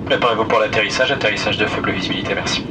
Préparez-vous pour l'atterrissage, atterrissage de faible visibilité, merci.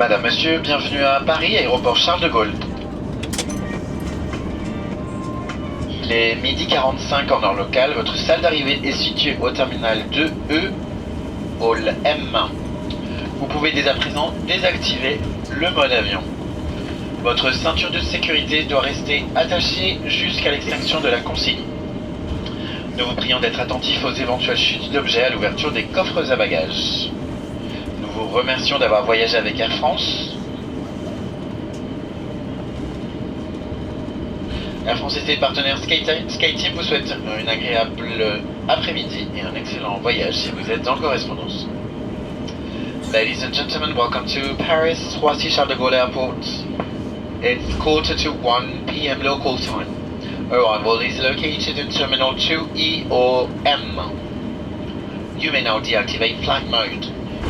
Madame, monsieur, bienvenue à Paris, aéroport Charles de Gaulle. Il est midi 45 en heure locale. Votre salle d'arrivée est située au terminal 2E, hall M. Vous pouvez dès à présent désactiver le mode avion. Votre ceinture de sécurité doit rester attachée jusqu'à l'extinction de la consigne. Nous vous prions d'être attentifs aux éventuelles chutes d'objets à l'ouverture des coffres à bagages. Nous vous remercions d'avoir voyagé avec Air France. Air France et ses partenaires SkyTeam vous souhaitent une agréable après-midi et un excellent voyage si vous êtes en correspondance. Ladies and gentlemen, welcome to Paris, Roissy-Charles de Gaulle Airport. It's 1:45 p.m. local time. Arrival is located in Terminal 2E or M. You may now deactivate flight mode.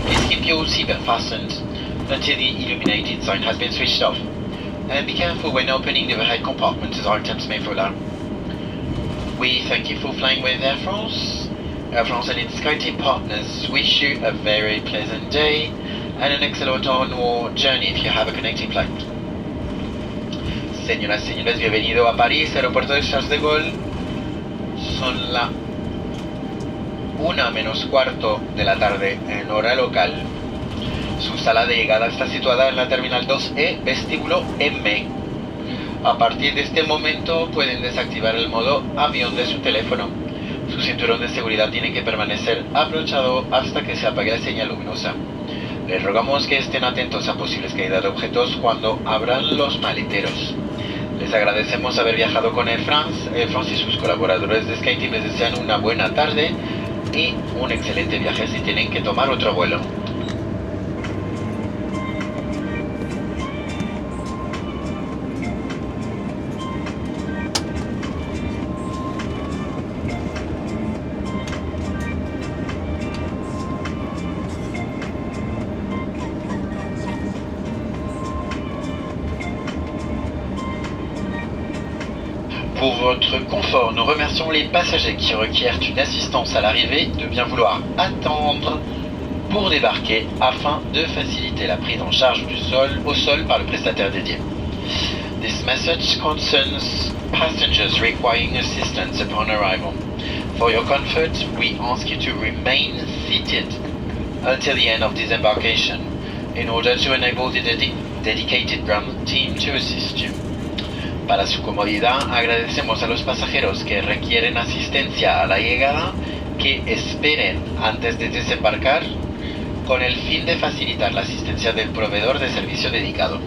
Please keep your seatbelt fastened until the illuminated sign has been switched off. And be careful when opening the overhead compartment as items may fall out. We thank you for flying with Air France. Air France and its SkyTeam partners wish you a very pleasant day and an excellent onward journey if you have a connecting flight. Señoras y señores, bienvenido a París, aeropuerto de Charles de Gaulle. Son la 1:45 de la tarde en hora local. Su sala de llegada está situada en la terminal 2E, vestíbulo M. A partir de este momento pueden desactivar el modo avión de su teléfono. Su cinturón de seguridad tiene que permanecer abrochado hasta que se apague la señal luminosa. Les rogamos que estén atentos a posibles caídas de objetos cuando abran los maleteros. Les agradecemos haber viajado con Air France. Air France y sus colaboradores de SkyTeam les desean una buena tarde y un excelente viaje si tienen que tomar otro vuelo. Pour votre confort, nous remercions les passagers qui requièrent une assistance à l'arrivée de bien vouloir attendre pour débarquer afin de faciliter la prise en charge au sol par le prestataire dédié. This message concerns passengers requiring assistance upon arrival. For your comfort, we ask you to remain seated until the end of disembarkation in order to enable the dedicated ground team to assist you. Para su comodidad, agradecemos a los pasajeros que requieren asistencia a la llegada que esperen antes de desembarcar con el fin de facilitar la asistencia del proveedor de servicio dedicado.